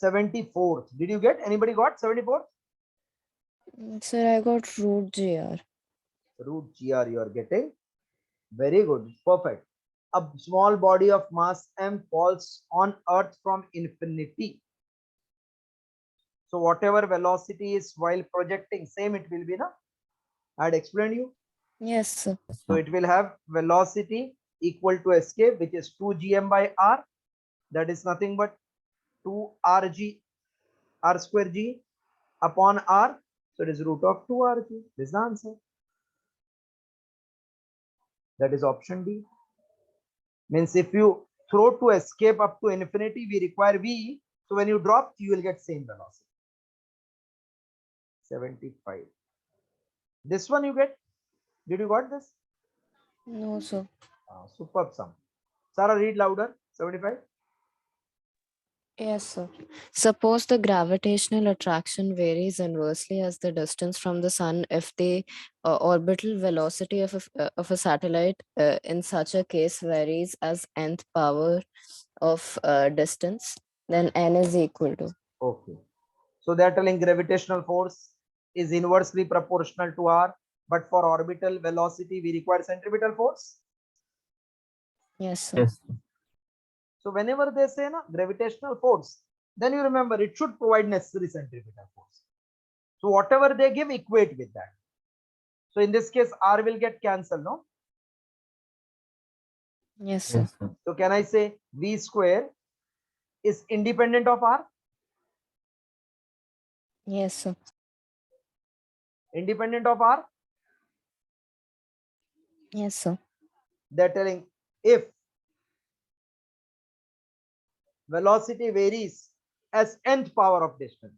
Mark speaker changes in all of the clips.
Speaker 1: 74th. Did you get? Anybody got 74th?
Speaker 2: Sir, I got root GR.
Speaker 1: Root GR you are getting. Very good. Perfect. A small body of mass m falls on Earth from infinity. So whatever velocity is while projecting, same it will be, na? I had explained you.
Speaker 2: Yes, sir.
Speaker 1: So it will have velocity equal to escape, which is 2 gm by r. That is nothing but 2 rg, r square g upon r. So it is root of 2 rg. This is the answer. That is option D. Means if you throw to escape up to infinity, we require v. So when you drop, you will get same velocity. 75. This one you get? Did you got this?
Speaker 2: No, sir.
Speaker 1: Superb sum. Sarah, read louder. 75.
Speaker 2: Yes, sir. Suppose the gravitational attraction varies inversely as the distance from the sun. If the orbital velocity of a satellite in such a case varies as nth power of distance, then n is equal to.
Speaker 1: Okay. So they are telling gravitational force is inversely proportional to r, but for orbital velocity, we require centripetal force.
Speaker 2: Yes, sir.
Speaker 3: Yes.
Speaker 1: So whenever they say na, gravitational force, then you remember it should provide necessary centripetal force. So whatever they give, equate with that. So in this case, r will get cancelled, no?
Speaker 2: Yes, sir.
Speaker 3: Yes, sir.
Speaker 1: So can I say v square is independent of r?
Speaker 2: Yes, sir.
Speaker 1: Independent of r?
Speaker 2: Yes, sir.
Speaker 1: They're telling if velocity varies as nth power of distance,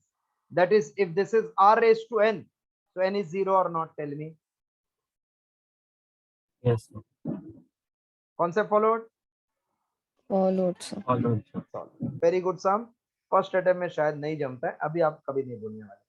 Speaker 1: that is, if this is r raised to n, so n is 0 or not, tell me.
Speaker 3: Yes, sir.
Speaker 1: Concept followed?
Speaker 2: Followed, sir.
Speaker 3: Followed, sir.
Speaker 1: Very good sum. First attempt में शायद नहीं जमता है, अभी आप कभी नहीं बोलने वाले.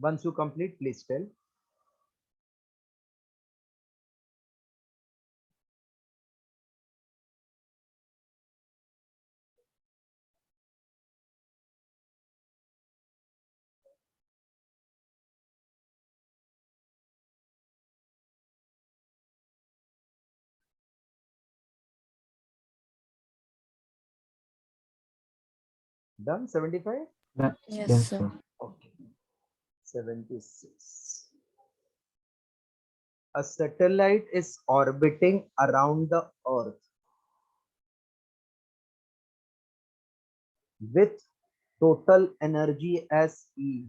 Speaker 1: Once you complete, please tell. Done. 75.
Speaker 3: Yes,
Speaker 2: Yes,
Speaker 3: yes,
Speaker 2: sir.
Speaker 3: sir.
Speaker 1: Okay. 76. A satellite is orbiting around the Earth with total energy as E.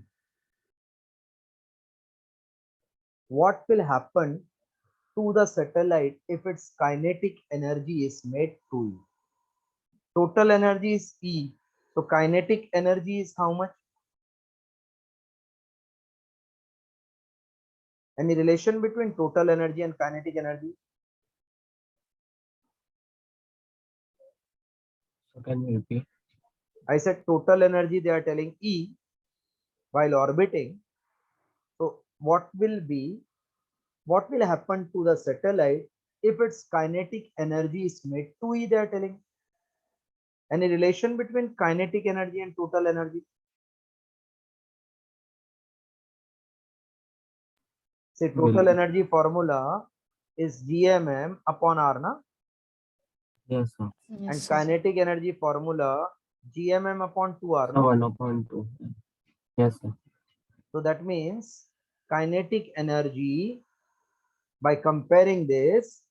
Speaker 1: What will happen to the satellite if its kinetic energy is made 2E? Total energy is E. So kinetic energy is how much? Any relation between total energy and kinetic energy?
Speaker 3: So can you repeat?
Speaker 1: I said total energy, they are telling E while orbiting. So what will happen to the satellite if its kinetic energy is made 2E, they are telling. Any relation between kinetic energy and total energy? Say total energy formula is GMM upon R, na?
Speaker 3: Yes, sir.
Speaker 2: Yes,
Speaker 1: And
Speaker 2: sir.
Speaker 1: kinetic energy formula GMM upon 2R,
Speaker 3: So
Speaker 1: no?
Speaker 3: 1.2. Yes, sir.
Speaker 1: So that means kinetic energy, by comparing this,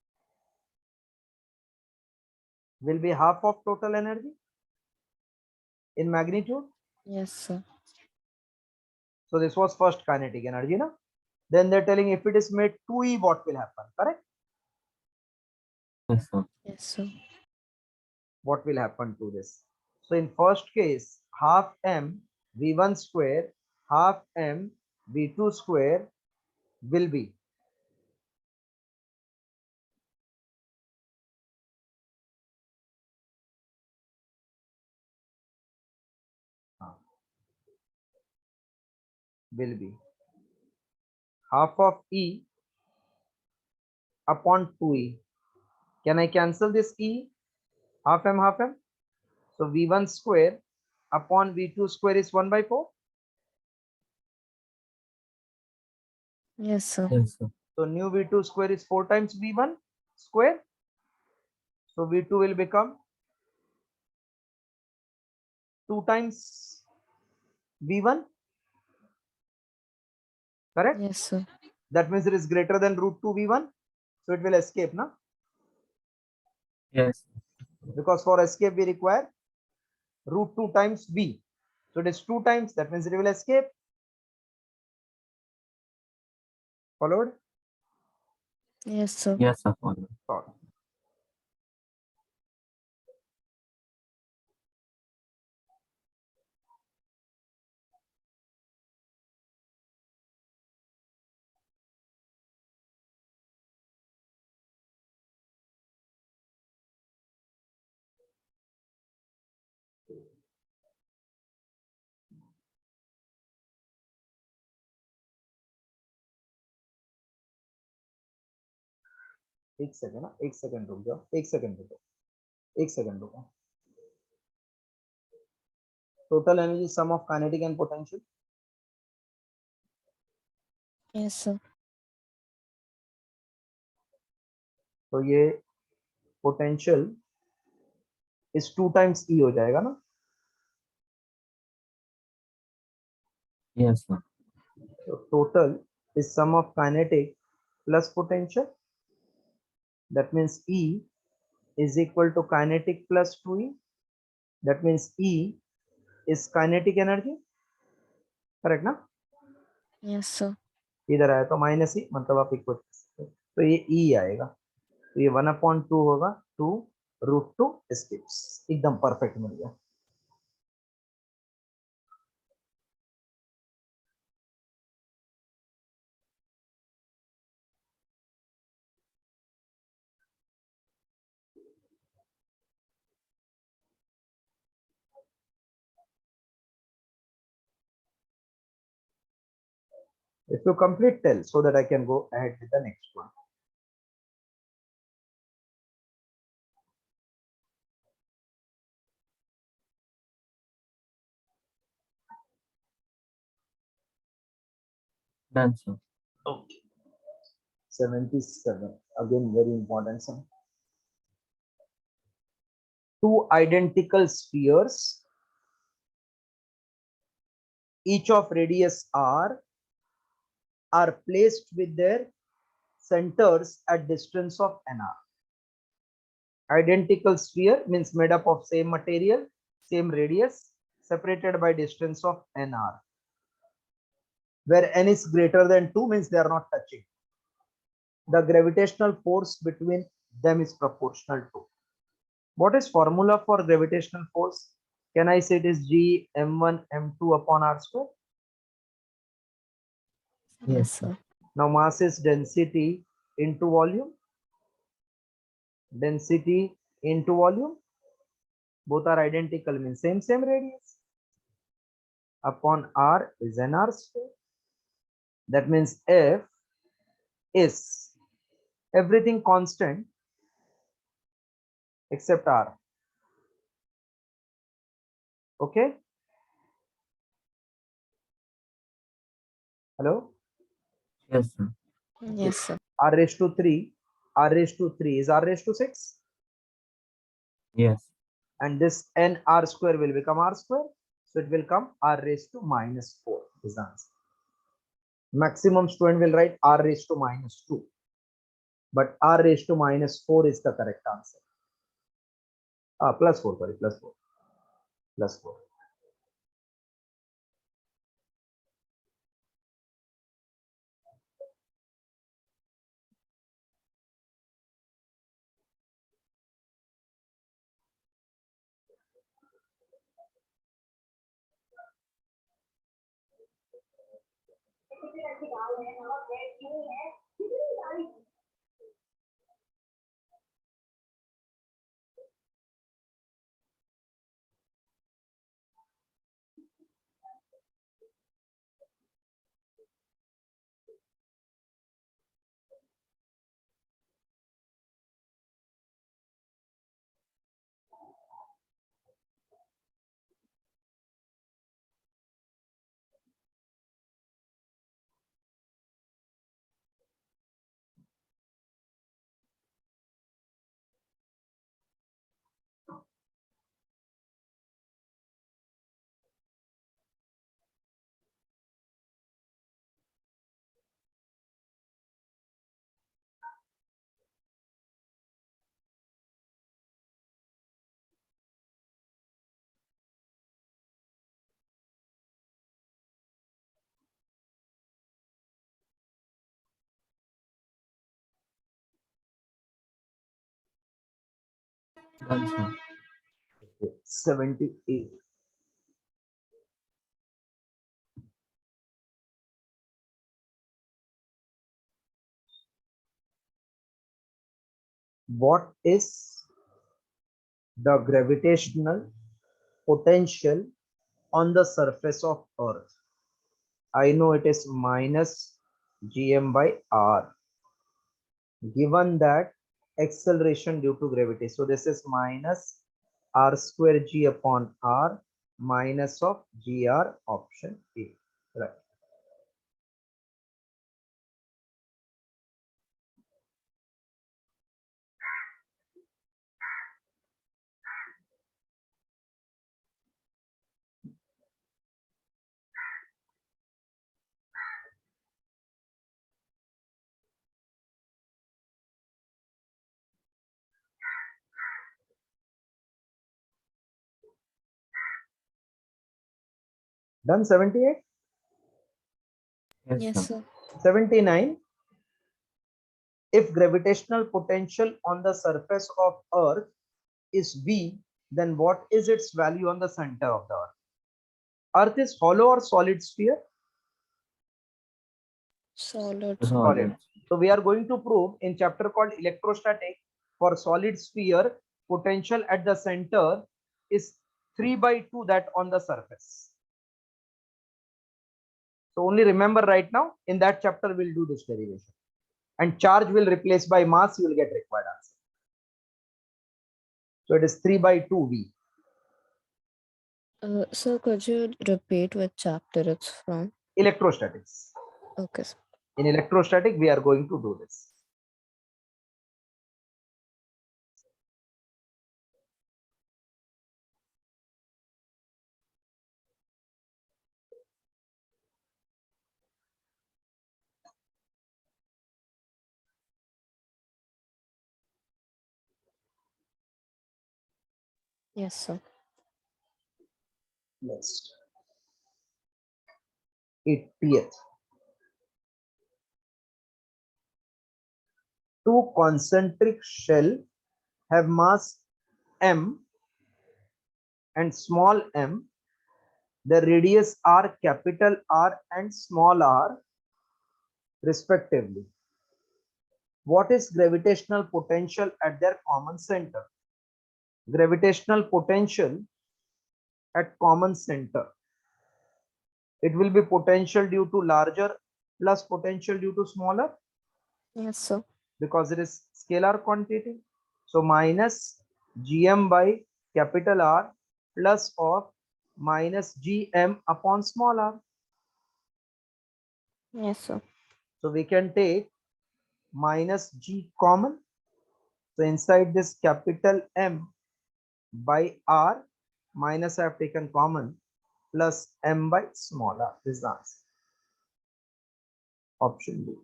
Speaker 1: will be half of total energy in magnitude.
Speaker 2: Yes, sir.
Speaker 1: So this was first kinetic energy, na? Then they're telling if it is made 2E, what will happen? Correct?
Speaker 3: Yes, sir.
Speaker 2: Yes, sir.
Speaker 1: what will happen to this? So in first case, half m v1 square, half m v2 square will be will be half of E upon 2E. Can I cancel this E? Half m, half m. So V1 square upon V2 square is 1 by 4.
Speaker 2: Yes, sir.
Speaker 3: Yes, sir.
Speaker 1: So new V2 square is 4 times V1 square. So V2 will become 2 times V1. Correct?
Speaker 2: Yes, sir.
Speaker 1: That means it is greater than root 2 V1. So it will escape, na?
Speaker 3: Yes.
Speaker 1: Because for escape we require root 2 times V. So it is 2 times, that means it will escape. Followed?
Speaker 2: Yes, sir.
Speaker 3: Yes, sir. Follow.
Speaker 1: Thought. एक second ना, एक second रुक जाओ, एक second रुको, एक second रुको. Total energy sum of kinetic and potential.
Speaker 2: Yes, sir.
Speaker 1: तो ये पोटेंशियल इस 2 टाइम्स E हो जाएगा ना.
Speaker 3: Yes, sir.
Speaker 1: So total is sum of kinetic plus potential. That means E is equal to kinetic plus 2E. That means E is kinetic energy. Correct ना?
Speaker 2: Yes, sir.
Speaker 1: इधर आया तो minus ही, मतलब आप equal, तो ये E आएगा. तो ये 1/2 होगा, 2 रूट 2 एस्केप्स. एकदम परफेक्ट मिल गया. If you complete, tell so that I can go ahead with the next one.
Speaker 3: Done, sir.
Speaker 1: Okay. 77. Again, very important sum. Two identical spheres, each of radius r, are placed with their centers at distance of nr. Identical sphere means made up of same material, same radius, separated by distance of nr. Where n is greater than 2 means they are not touching. The gravitational force between them is proportional to. What is formula for gravitational force? Can I say it is G m1 m2 upon r square?
Speaker 2: Yes, sir.
Speaker 1: Now mass is density into volume. Density into volume. Both are identical, means same radius. Upon r is an r square. That means F is everything constant except r. Okay. Hello.
Speaker 3: Yes, sir.
Speaker 2: Yes, sir.
Speaker 1: R raised to 3. R raised to 3 is r raised to 6.
Speaker 3: Yes.
Speaker 1: And this n r square will become r square. So it will come r raised to minus 4 is the answer. Maximum student will write r raised to minus 2. But r raised to minus 4 is the correct answer. Plus 4, sorry, plus 4. Plus 4.
Speaker 3: Done, sir.
Speaker 1: 78. What is the gravitational potential on the surface of Earth? I know it is minus gm by r, given that acceleration due to gravity. So this is minus r square g upon r minus of gr, option A. Right. Done. 78.
Speaker 3: Yes,
Speaker 2: Yes,
Speaker 3: sir.
Speaker 2: sir.
Speaker 1: 79. If gravitational potential on the surface of Earth is V, then what is its value on the center of the Earth? Earth is hollow or solid sphere?
Speaker 2: Solid.
Speaker 1: Solid.
Speaker 3: Solid.
Speaker 1: So we are going to prove in chapter called electrostatic, for solid sphere, potential at the center is 3 by 2 that on the surface. So only remember right now, in that chapter we'll do this derivation. And charge will replace by mass, you will get required answer. So it is 3 by 2 V.
Speaker 2: Sir, could you repeat which chapter it's from?
Speaker 1: Electrostatics.
Speaker 2: Okay, sir.
Speaker 1: In electrostatic, we are going to do this.
Speaker 2: Yes, sir.
Speaker 1: Next. 80th. Two concentric shell have mass m and small m. The radius are capital R and small r respectively. What is gravitational potential at their common center? Gravitational potential at common center. It will be potential due to larger plus potential due to smaller,
Speaker 2: Yes, sir.
Speaker 1: because it is scalar quantity. So minus gm by capital R plus of minus gm upon small r.
Speaker 2: Yes, sir.
Speaker 1: So we can take minus g common. So inside this capital M by R, minus I have taken common, plus m by small r. This is the answer. Option B.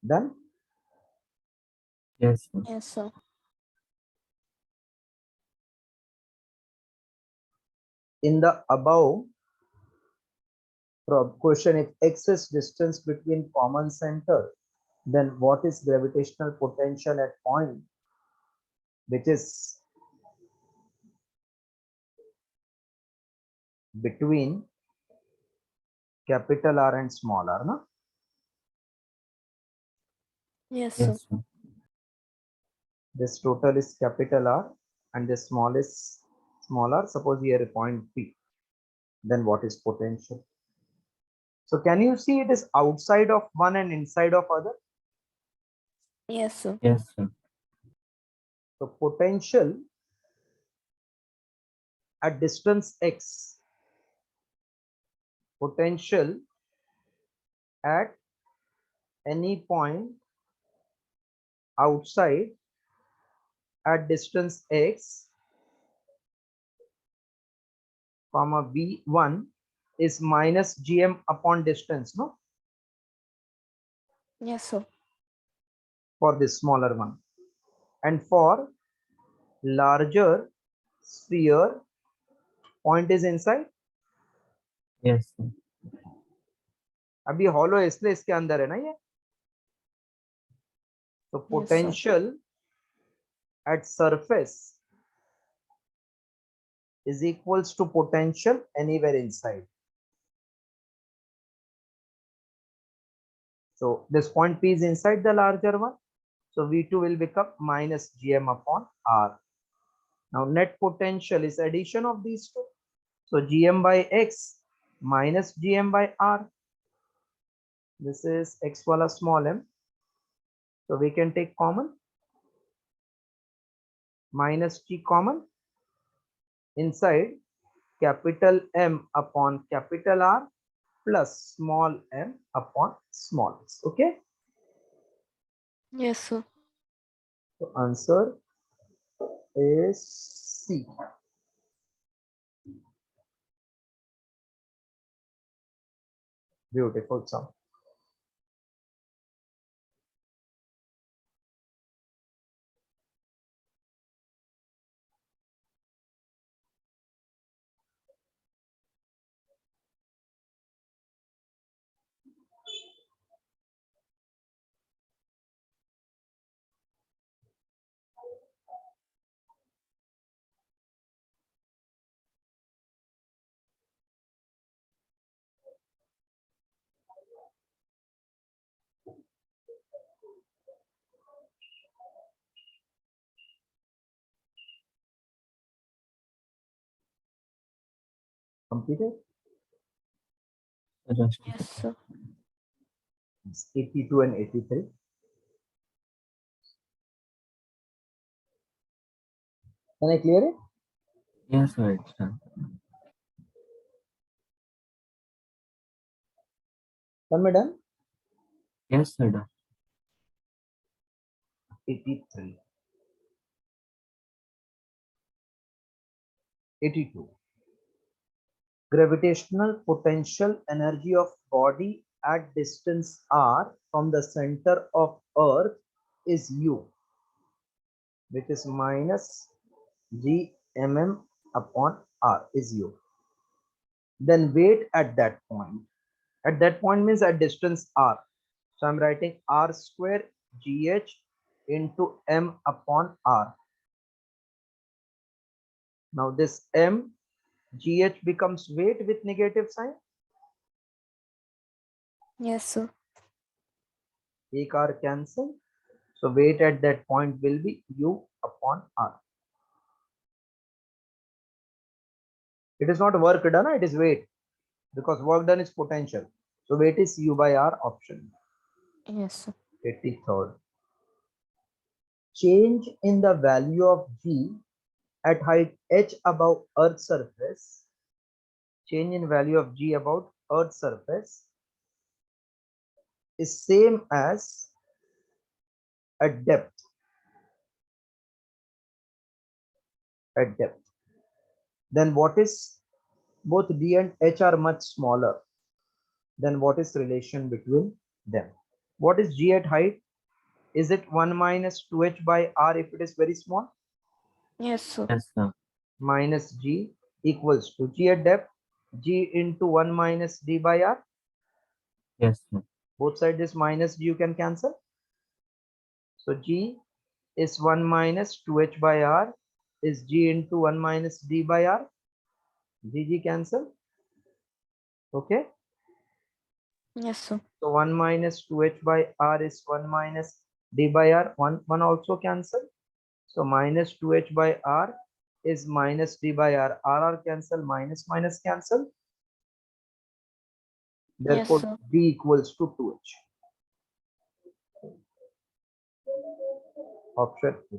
Speaker 1: Done.
Speaker 3: Yes, sir.
Speaker 2: Yes, sir.
Speaker 1: In the above question, if x is distance between common center, then what is gravitational potential at point which is between capital R and small r? No?
Speaker 2: Yes, sir.
Speaker 3: Yes, sir.
Speaker 1: This total is capital R and this small is small r. Suppose here a point P. Then what is potential? So can you see it is outside of one and inside of other?
Speaker 2: Yes, sir.
Speaker 3: Yes, sir.
Speaker 1: So potential at distance x, potential at any point outside at distance x, comma v1, is minus gm upon distance, no?
Speaker 2: Yes, sir.
Speaker 1: For this smaller one. And for larger sphere, point is inside.
Speaker 3: Yes, sir.
Speaker 1: अभी hollow है इसलिए इसके अंदर है ना ये. So
Speaker 2: Yes, sir.
Speaker 1: potential at surface is equals to potential anywhere inside. So this point P is inside the larger one. So V2 will become minus Gm upon R. Now net potential is addition of these two. So Gm by X minus Gm by R. This is X wala small m. So we can take common. Minus G common. Inside capital M upon capital R plus small m upon small s. Okay.
Speaker 2: Yes, sir.
Speaker 1: So answer is C. Beautiful sum. Completed.
Speaker 3: Just
Speaker 2: Yes, sir.
Speaker 1: 82 and 83. Can I clear it?
Speaker 3: yes, sir. It's done.
Speaker 1: Can we done?
Speaker 3: Yes, sir. Done.
Speaker 1: 83. 82. Gravitational potential energy of body at distance r from the center of earth is u, which is minus g mm upon r is u. Then weight at that point. At that point means at distance r. So I'm writing r square gh into m upon r. Now this m gh becomes weight with negative sign.
Speaker 2: Yes, sir.
Speaker 1: एक r cancel. So weight at that point will be u upon r. It is not work done, it is weight, because work done is potential. So weight is u by r option.
Speaker 2: Yes, sir.
Speaker 1: 83rd. Change in the value of g at height h above earth surface. Change in value of g about earth surface is same as at depth. At depth. Then what is, both d and h are much smaller. Then what is relation between them? What is g at height? Is it 1 minus 2h by r if it is very small?
Speaker 2: Yes, sir.
Speaker 3: Yes, sir.
Speaker 1: Minus g equals to g at depth, g into 1 minus d by r.
Speaker 3: Yes, sir.
Speaker 1: Both sides this minus g you can cancel. So g is 1 minus 2h by r is g into 1 minus d by r. G cancel. Okay.
Speaker 2: Yes, sir.
Speaker 1: So 1 minus 2h by r is 1 minus d by r. 1 also cancel. So minus 2h by r is minus d by r. R cancel, minus minus cancel.
Speaker 2: Yes,
Speaker 1: Therefore,
Speaker 2: sir.
Speaker 1: d equals to 2h. Option A.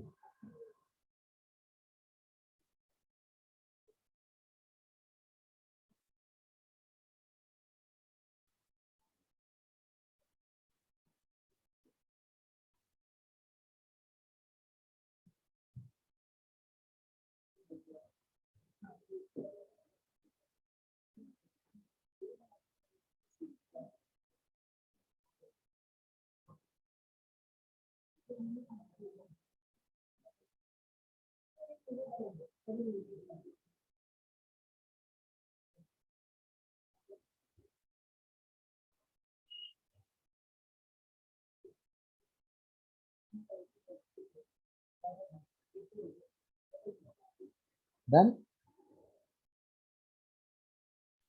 Speaker 1: Done.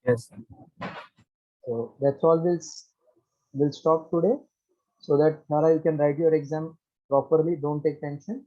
Speaker 3: Yes, sir.
Speaker 1: So that's all. We'll stop today, so that Nara, you can write your exam properly. Don't take tension.